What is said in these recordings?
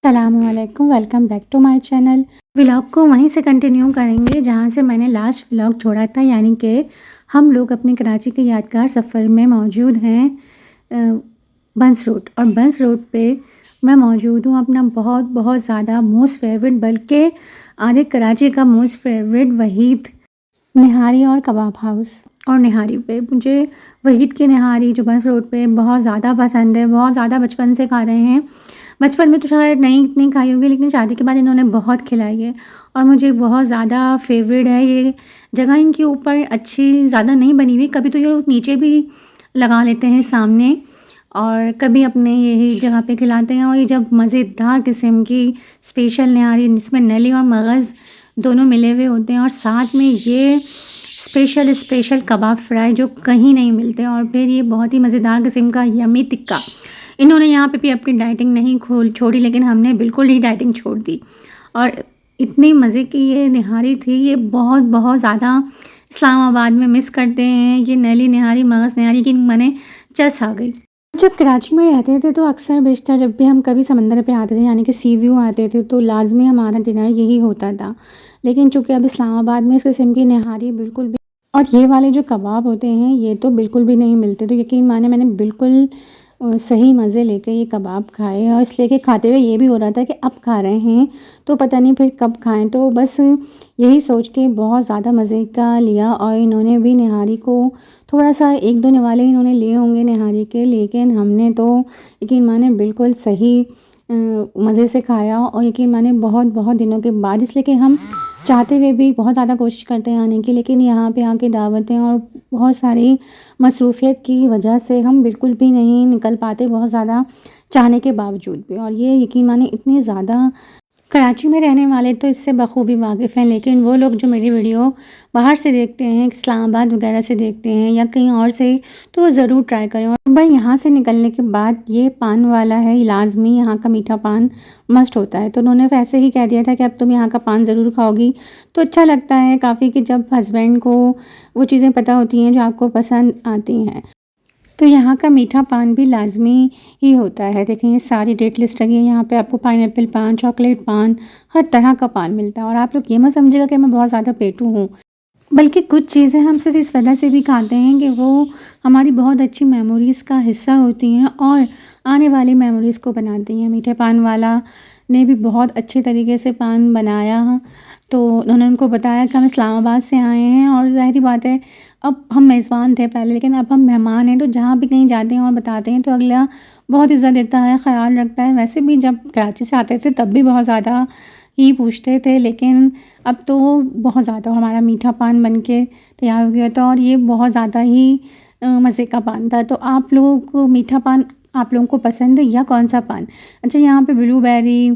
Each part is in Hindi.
अस्सलामुअलैकुम, welcome back to my channel. Vlog को वहीं से कंटिन्यू करेंगे जहां से मैंने लास्ट व्लॉग छोड़ा था, यानी कि हम लोग अपने कराची के यादगार सफ़र में मौजूद हैं बंस रोड। और बंस रोड पे मैं मौजूद हूँ अपना बहुत बहुत ज़्यादा मोस्ट फेवरेट, बल्कि आधे कराची का मोस्ट फेवरेट वहीद निहारी और कबाब हाउस। और निहारी पे मुझे वहीद की निहारी जो बंस रोड पे बहुत ज़्यादा पसंद है, बहुत ज़्यादा बचपन से खा रहे हैं। बचपन में तो शायद नहीं इतनी खाई होगी, लेकिन शादी के बाद इन्होंने बहुत खिलाई है और मुझे बहुत ज़्यादा फेवरेट है ये जगह। इनके ऊपर अच्छी ज़्यादा नहीं बनी हुई, कभी तो ये नीचे भी लगा लेते हैं सामने और कभी अपने यही जगह पे खिलाते हैं। और ये जब मज़ेदार किस्म की स्पेशल निहारी जिसमें नली और मगज़ दोनों मिले हुए होते हैं और साथ में ये स्पेशल कबाब फ्राई जो कहीं नहीं मिलते, और फिर ये बहुत ही मज़ेदार किस्म का यमी टिक्का। इन्होंने यहाँ पे भी अपनी डाइटिंग नहीं छोड़ी, लेकिन हमने बिल्कुल ही डाइटिंग छोड़ दी। और इतनी मज़े की ये निहारी थी, ये बहुत बहुत ज़्यादा इस्लामाबाद में मिस करते हैं ये नली निहारी, मगज़ निहारी की मैंने चस आ गई। जब कराची में रहते थे तो अक्सर बेशतर जब भी हम कभी समंदर पे आते थे, यानी कि सी व्यू आते थे, तो लाजमी हमारा डिनर यही होता था। लेकिन चूँकि अब इस्लामाबाद में इस किस्म की निहारी बिल्कुल भी, और ये वाले जो कबाब होते हैं ये तो बिल्कुल भी नहीं मिलते, तो यकीन माने मैंने बिल्कुल सही मज़े लेके ये कबाब खाए। और इसलिए कि खाते हुए ये भी हो रहा था कि अब खा रहे हैं तो पता नहीं फिर कब खाएं, तो बस यही सोच के बहुत ज़्यादा मज़े का लिया। और इन्होंने भी निहारी को थोड़ा सा एक दो निवाले इन्होंने लिए होंगे निहारी के, लेकिन हमने तो यकीन माने बिल्कुल सही मज़े से खाया। और यकीन माने बहुत बहुत दिनों के बाद, इसलिए कि हम चाहते हुए भी बहुत ज़्यादा कोशिश करते हैं आने की, लेकिन यहाँ पे आके दावतें और बहुत सारी मसरूफ़ियत की वजह से हम बिल्कुल भी नहीं निकल पाते, बहुत ज़्यादा चाहने के बावजूद भी। और ये यकीन माने इतने ज़्यादा कराची में रहने वाले तो इससे बखूबी वाकिफ़ हैं, लेकिन वो लोग जो मेरी वीडियो बाहर से देखते हैं, इस्लामाबाद वगैरह से देखते हैं या कहीं और से, तो वो ज़रूर ट्राई करें। और भाई यहाँ से निकलने के बाद ये पान वाला है, लाजमी यहाँ का मीठा पान मस्ट होता है। तो उन्होंने वैसे ही कह दिया था कि अब तुम यहाँ का पान ज़रूर खाओगी। तो अच्छा लगता है काफ़ी कि जब हस्बैंड को वो चीज़ें पता होती हैं जो आपको पसंद आती हैं। तो यहाँ का मीठा पान भी लाजमी ही होता है। देखें ये सारी डेट लिस्ट लगी है यहाँ पे, आपको पाइनएप्पल पान, चॉकलेट पान, हर तरह का पान मिलता है। और आप लोग ये मत समझिएगा कि मैं बहुत ज़्यादा पेटू हूँ, बल्कि कुछ चीज़ें हम सिर्फ इस वजह से भी खाते हैं कि वो हमारी बहुत अच्छी मेमोरीज़ का हिस्सा होती हैं और आने वाली मेमोरीज़ को बनाती हैं। मीठे पान वाला ने भी बहुत अच्छे तरीके से पान बनाया, तो उन्होंने उनको बताया कि हम इस्लामाबाद से आए हैं और ज़ाहिर बात है अब हम मेज़बान थे पहले, लेकिन अब हम मेहमान हैं, तो जहाँ भी कहीं जाते हैं और बताते हैं तो अगला बहुत इज़्ज़त देता है, ख़याल रखता है। वैसे भी जब कराची से आते थे तब भी बहुत ज़्यादा ही पूछते थे, लेकिन अब तो बहुत ज़्यादा हमारा मीठा पान बन के तैयार हो गया था और ये बहुत ज़्यादा ही मज़े का पान था। तो आप लोगों को मीठा पान आप लोगों को पसंद है या कौन सा पान? अच्छा, यहाँ पे ब्लूबेरी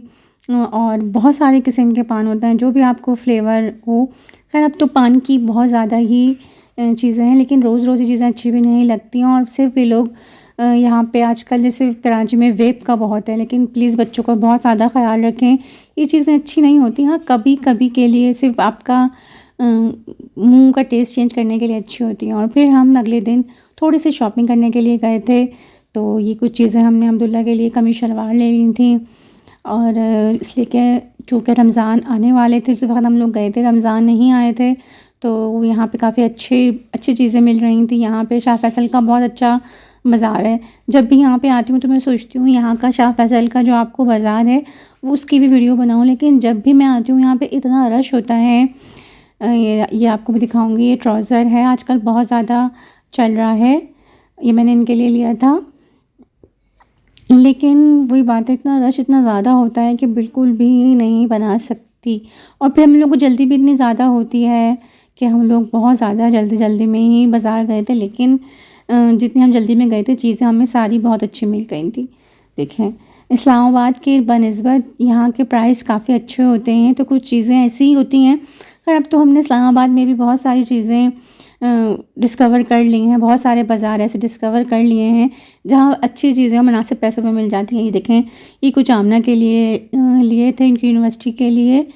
और बहुत सारे किस्म के पान होते हैं, जो भी आपको फ्लेवर हो। खैर अब तो पान की बहुत ज़्यादा ही चीज़ें हैं, लेकिन रोज़ रोज़ ये चीज़ें अच्छी भी नहीं लगती हैं। और सिर्फ ये लोग यहाँ पे आजकल जैसे कराची में वेप का बहुत है, लेकिन प्लीज़ बच्चों का बहुत ज़्यादा ख़याल रखें, ये चीज़ें अच्छी नहीं होती। हाँ, कभी कभी के लिए सिर्फ आपका मुंह का टेस्ट चेंज करने के लिए अच्छी होती हैं। और फिर हम अगले दिन थोड़ी सी शॉपिंग करने के लिए गए थे, तो ये कुछ चीज़ें हमने अब्दुल्ला के लिए कमीज शलवार ले ली थी। और इसलिए कि चूँकि रमज़ान आने वाले थे, उस वक्त हम लोग गए थे, रमज़ान नहीं आए थे, तो यहाँ पे काफ़ी अच्छी चीज़ें मिल रही थी। यहाँ पे शाह फैसल का बहुत अच्छा बाज़ार है। जब भी यहाँ पे आती हूँ तो मैं सोचती हूँ यहाँ का शाह फैसल का जो आपको बाज़ार है वो उसकी भी वीडियो बनाऊँ, लेकिन जब भी मैं आती हूँ यहाँ पे इतना रश होता है। ये आपको भी दिखाऊँगी, ये ट्राउज़र है, आजकल बहुत ज़्यादा चल रहा है, ये मैंने इनके लिए लिया था। लेकिन वही बात है, इतना रश इतना ज़्यादा होता है कि बिल्कुल भी नहीं बना सकती। और फिर हम लोग को जल्दी भी इतनी ज़्यादा होती है कि हम लोग बहुत ज़्यादा जल्दी में ही बाज़ार गए थे, लेकिन जितनी हम जल्दी में गए थे चीज़ें हमें सारी बहुत अच्छी मिल गई थी। देखें इस्लामाबाद के बनिस्बत यहाँ के प्राइस काफ़ी अच्छे होते हैं, तो कुछ चीज़ें ऐसी ही होती हैं। पर अब तो हमने इस्लामाबाद में भी बहुत सारी चीज़ें डिस्कवर कर ली हैं, बहुत सारे बाज़ार ऐसे डिस्कवर कर लिए हैं जहाँ अच्छी चीज़ें मुनासिब पैसों में मिल जाती हैं। ये देखें, ये कुछ आमना के लिए लिए थे, इनकी यूनिवर्सिटी के लिए,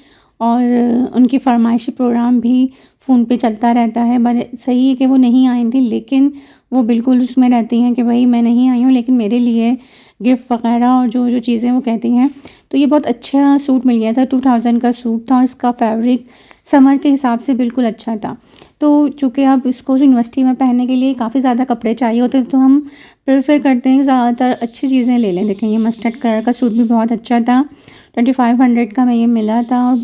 और उनकी फरमाइशी प्रोग्राम भी फ़ोन पे चलता रहता है। बड़े सही है कि वो नहीं आई थी, लेकिन वो बिल्कुल उसमें रहती हैं कि भाई मैं नहीं आई हूँ, लेकिन मेरे लिए गिफ्ट वगैरह और जो चीज़ें वो कहती हैं। तो ये बहुत अच्छा सूट मिल गया था, 2000 का सूट था और इसका फैब्रिक समर के हिसाब से बिल्कुल अच्छा था। तो चूँकि अब इसको यूनिवर्सिटी में पहनने के लिए काफ़ी ज़्यादा कपड़े चाहिए होते हैं, तो हम प्रेफ़र करते हैं ज़्यादातर अच्छी चीज़ें ले लें। देखें, ये मस्टर्ड कलर का सूट भी बहुत अच्छा था, 2500 का में ये मिला था और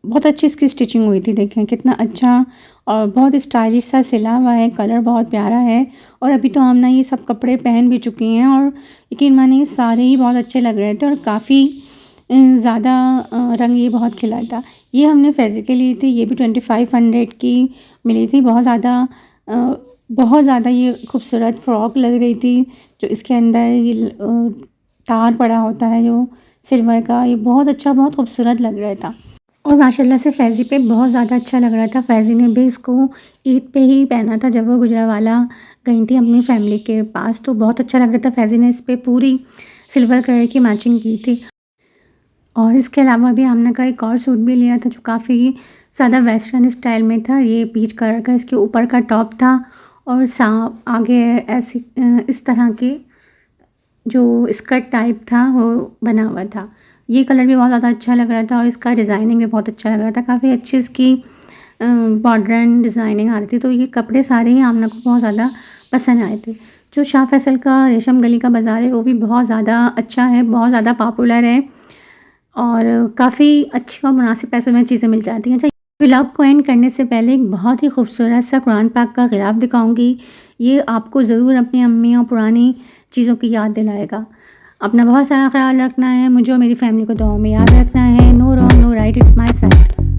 बहुत अच्छी इसकी स्टिचिंग हुई थी। देखें कितना अच्छा और बहुत स्टाइलिश सा सिला हुआ है, कलर बहुत प्यारा है। और अभी तो हम ना ये सब कपड़े पहन भी चुकी हैं और यकीन मानिए सारे ही बहुत अच्छे लग रहे थे और काफ़ी ज़्यादा रंग ये बहुत खिला था। ये हमने फैज़ी के लिए थी, ये भी 2500 की मिली थी। बहुत ज़्यादा ये खूबसूरत फ्रॉक लग रही थी, जो इसके अंदर ये तार पड़ा होता है जो सिल्वर का, ये बहुत अच्छा, बहुत खूबसूरत लग रहा था और माशाल्लाह से फैज़ी पे बहुत ज़्यादा अच्छा लग रहा था। फैज़ी ने भी इसको ईद पे ही पहना था जब वो गुजरांवाला गई थी अपनी फैमिली के पास, तो बहुत अच्छा लग रहा था। फैज़ी ने इस पे पूरी सिल्वर कलर की मैचिंग की थी। और इसके अलावा भी हमने का एक और सूट भी लिया था जो काफ़ी ज़्यादा वेस्टर्न स्टाइल में था। ये पीच कलर का इसके ऊपर का टॉप था और आगे ऐसी इस तरह की जो स्कर्ट टाइप था वो बना हुआ था। ये कलर भी बहुत ज़्यादा अच्छा लग रहा था और इसका डिज़ाइनिंग भी बहुत अच्छा लग रहा था। काफ़ी अच्छी इसकी मॉडर्न डिज़ाइनिंग आ रही थी। तो ये कपड़े सारे ही आमना को बहुत ज़्यादा पसंद आए थे। जो शाह फैसल का रेशम गली का बाज़ार है वो भी बहुत ज़्यादा अच्छा है, बहुत ज़्यादा पॉपुलर है और काफ़ी अच्छी और मुनासिब पैसों में चीज़ें मिल जाती हैं। अच्छा, व्लॉग को एंड करने से पहले एक बहुत ही खूबसूरत सा कुरान पाक का ग़िलाफ़ दिखाऊंगी। ये आपको ज़रूर अपनी अम्मी और पुरानी चीज़ों की याद दिलाएगा। अपना बहुत सारा ख्याल रखना है, मुझे और मेरी फैमिली को दुआओं में याद रखना है। No wrong no right, it's my side.